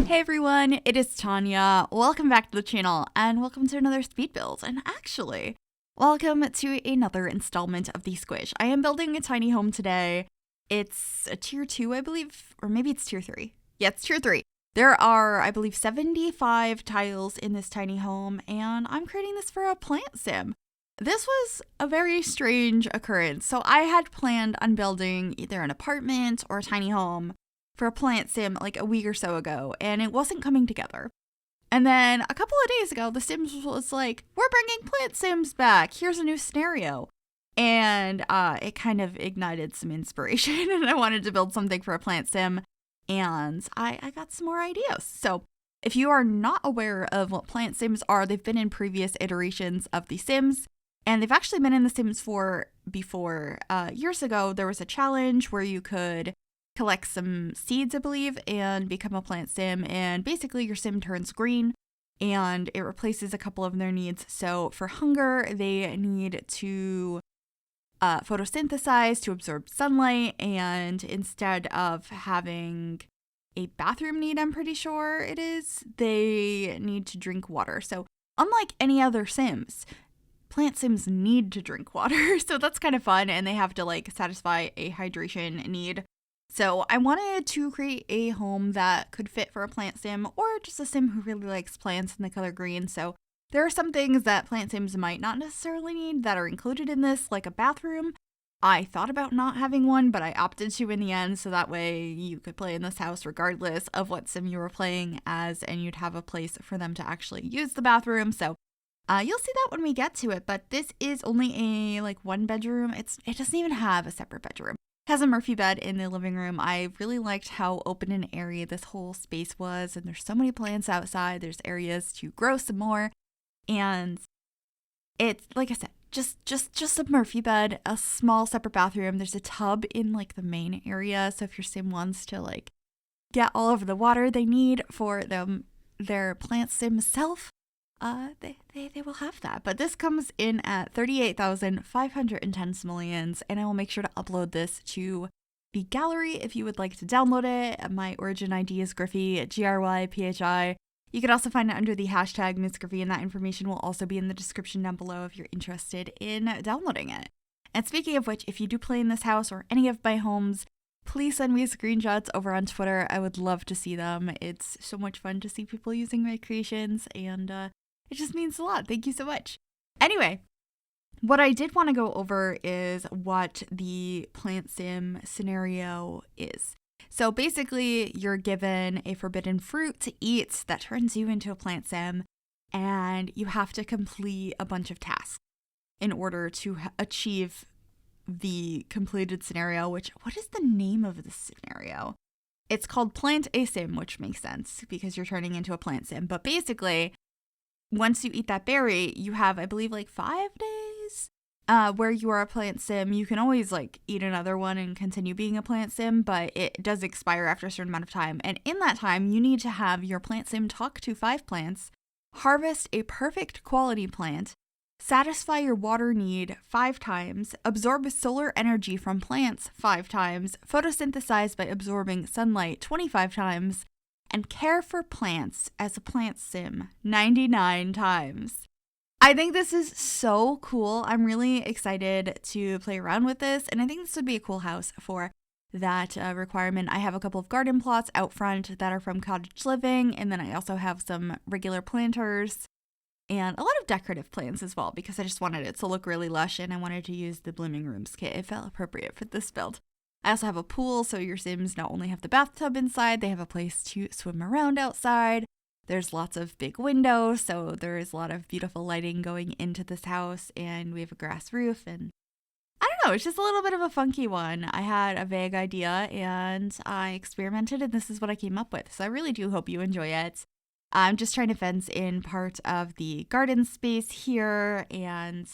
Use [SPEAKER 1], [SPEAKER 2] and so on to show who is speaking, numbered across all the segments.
[SPEAKER 1] Hey everyone, it is Tanya. Welcome back to the channel and welcome to another speed build. And actually, welcome to another installment of the Squish. I am building a tiny home today. It's a tier 2, I believe, or maybe it's tier 3. Yeah, it's tier 3. There are, I believe, 75 tiles in this tiny home, and I'm creating this for a plant sim. This was a very strange occurrence. So I had planned on building either an apartment or a tiny home for a plant sim like a week or so ago, and it wasn't coming together. And then a couple of days ago, the Sims was like, we're bringing plant sims back. Here's a new scenario. And it kind of ignited some inspiration, and I wanted to build something for a plant sim, and I got some more ideas. So if you are not aware of what plant sims are, they've been in previous iterations of the Sims, and they've actually been in the Sims 4 before. Years ago, there was a challenge where you could collect some seeds, I believe, and become a plant sim, and basically your sim turns green and it replaces a couple of their needs. So for hunger, they need to photosynthesize to absorb sunlight, and instead of having a bathroom need, I'm pretty sure it is, they need to drink water. So unlike any other sims, plant sims need to drink water, so that's kind of fun, and they have to like satisfy a hydration need. So I wanted to create a home that could fit for a plant sim or just a sim who really likes plants and the color green. So there are some things that plant sims might not necessarily need that are included in this, like a bathroom. I thought about not having one, but I opted to in the end, so that way you could play in this house regardless of what sim you were playing as, and you'd have a place for them to actually use the bathroom. So you'll see that when we get to it, but this is only a one bedroom. It doesn't even have a separate bedroom. Has a Murphy bed in the living room. I really liked how open and airy this whole space was, and there's so many plants outside. There's areas to grow some more, and it's, like I said, just a Murphy bed, a small separate bathroom. There's a tub in the main area, so if your sim wants to get all of the water they need for their plant sim self, they will have that. But this comes in at 38,510 simoleons, and I will make sure to upload this to the gallery if you would like to download it. My origin ID is Gryphi, GRYPHI. You can also find it under the hashtag MissGryphi, and that information will also be in the description down below if you're interested in downloading it. And speaking of which, if you do play in this house or any of my homes, please send me screenshots over on Twitter. I would love to see them. It's so much fun to see people using my creations, and it just means a lot. Thank you so much. Anyway, what I did want to go over is what the plant sim scenario is. So basically, you're given a forbidden fruit to eat that turns you into a plant sim, and you have to complete a bunch of tasks in order to achieve the completed scenario, what is the name of this scenario? It's called Plant A Sim, which makes sense because you're turning into a plant sim. But basically, once you eat that berry, you have, I believe, 5 days where you are a plant sim. You can always eat another one and continue being a plant sim, but it does expire after a certain amount of time. And in that time, you need to have your plant sim talk to 5 plants, harvest a perfect quality plant, satisfy your water need 5 times, absorb solar energy from plants 5 times, photosynthesize by absorbing sunlight 25 times, and care for plants as a plant sim 99 times. I think this is so cool. I'm really excited to play around with this, and I think this would be a cool house for that requirement. I have a couple of garden plots out front that are from Cottage Living, and then I also have some regular planters and a lot of decorative plants as well, because I just wanted it to look really lush, and I wanted to use the Blooming Rooms kit. It felt appropriate for this build. I also have a pool, so your Sims not only have the bathtub inside, they have a place to swim around outside. There's lots of big windows, so there's a lot of beautiful lighting going into this house, and we have a grass roof, and I don't know, it's just a little bit of a funky one. I had a vague idea, and I experimented, and this is what I came up with. So I really do hope you enjoy it. I'm just trying to fence in part of the garden space here and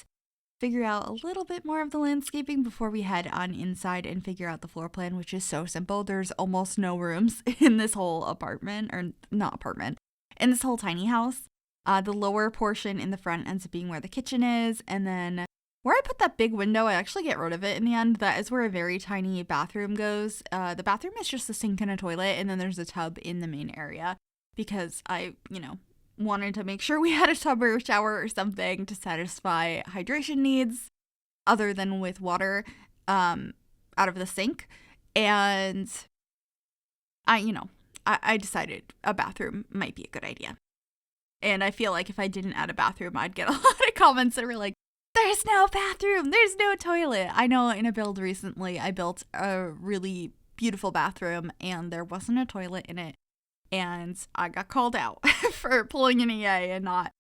[SPEAKER 1] figure out a little bit more of the landscaping before we head on inside and figure out the floor plan, which is so simple. There's almost no rooms in this whole apartment, or not apartment, in this whole tiny house. The lower portion in the front ends up being where the kitchen is, and then where I put that big window, I actually get rid of it in the end. That is where a very tiny bathroom goes. The bathroom is just a sink and a toilet, and then there's a tub in the main area. because I, wanted to make sure we had a tub or a shower or something to satisfy hydration needs other than with water out of the sink. And I decided a bathroom might be a good idea. And I feel like if I didn't add a bathroom, I'd get a lot of comments that were like, there's no bathroom, there's no toilet. I know in a build recently, I built a really beautiful bathroom and there wasn't a toilet in it. And I got called out for pulling an EA and not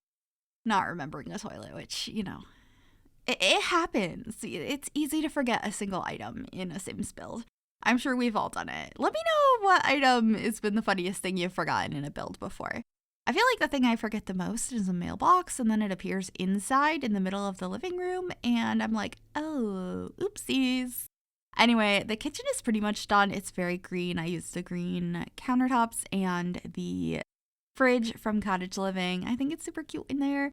[SPEAKER 1] remembering a toilet, which, it happens. It's easy to forget a single item in a Sims build. I'm sure we've all done it. Let me know what item has been the funniest thing you've forgotten in a build before. I feel like the thing I forget the most is a mailbox, and then it appears inside in the middle of the living room, and I'm like, oh, oopsies. Anyway, the kitchen is pretty much done. It's very green. I used the green countertops and the fridge from Cottage Living. I think it's super cute in there.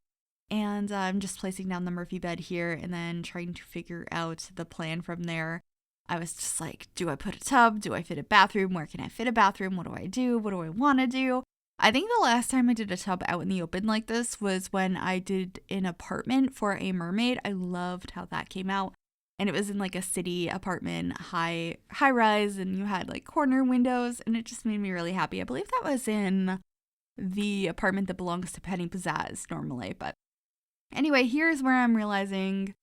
[SPEAKER 1] And I'm just placing down the Murphy bed here and then trying to figure out the plan from there. I was just like, do I put a tub? Do I fit a bathroom? Where can I fit a bathroom? What do I do? What do I want to do? I think the last time I did a tub out in the open like this was when I did an apartment for a mermaid. I loved how that came out. And it was in like a city apartment, high rise, and you had like corner windows, and it just made me really happy. I believe that was in the apartment that belongs to Penny Pizzazz normally. But anyway, here's where I'm realizing,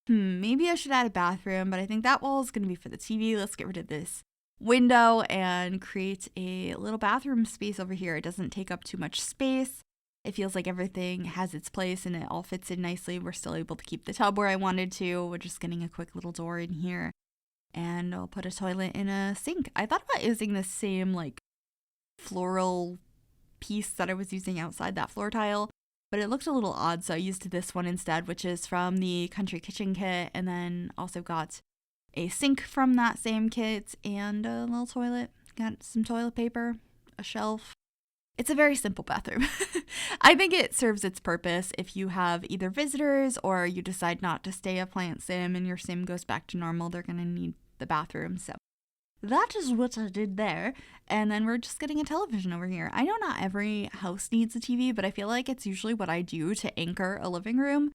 [SPEAKER 1] maybe I should add a bathroom, but I think that wall is going to be for the TV. Let's get rid of this window and create a little bathroom space over here. It doesn't take up too much space. It feels like everything has its place and it all fits in nicely. We're still able to keep the tub where I wanted to. We're just getting a quick little door in here. And I'll put a toilet in a sink. I thought about using the same like floral piece that I was using outside that floor tile, but it looked a little odd, so I used this one instead, which is from the Country Kitchen kit, and then also got a sink from that same kit and a little toilet. Got some toilet paper, a shelf. It's a very simple bathroom. I think it serves its purpose if you have either visitors or you decide not to stay a plant sim and your sim goes back to normal, they're going to need the bathroom. So that is what I did there. And then we're just getting a television over here. I know not every house needs a TV, but I feel like it's usually what I do to anchor a living room.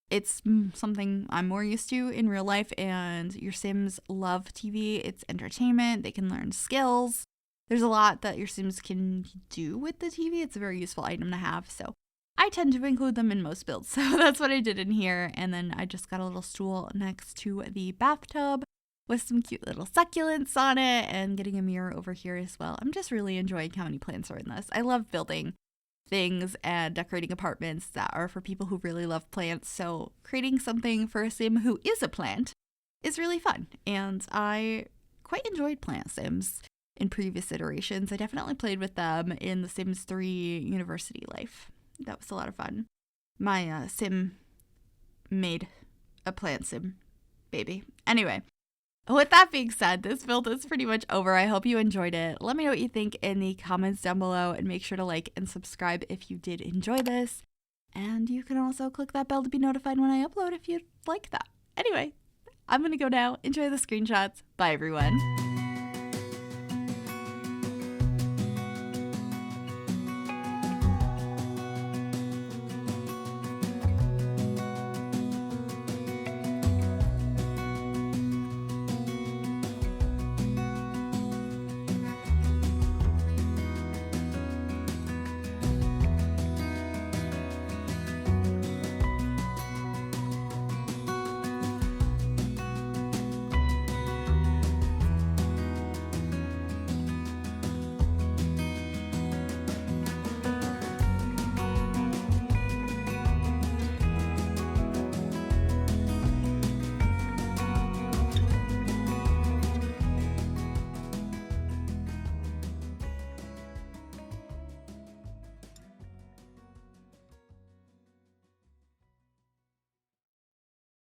[SPEAKER 1] It's something I'm more used to in real life, and your Sims love TV. It's entertainment. They can learn skills. There's a lot that your Sims can do with the TV. It's a very useful item to have, so I tend to include them in most builds. So that's what I did in here, and then I just got a little stool next to the bathtub with some cute little succulents on it and getting a mirror over here as well. I'm just really enjoying how many plants are in this. I love building things and decorating apartments that are for people who really love plants, so creating something for a Sim who is a plant is really fun, and I quite enjoyed plant Sims in previous iterations. I definitely played with them in the Sims 3 University Life. That was a lot of fun. My Sim made a plant Sim baby. Anyway, with that being said, this build is pretty much over. I hope you enjoyed it. Let me know what you think in the comments down below, and make sure to like and subscribe if you did enjoy this. And you can also click that bell to be notified when I upload if you'd like that. Anyway, I'm gonna go now. Enjoy the screenshots. Bye, everyone.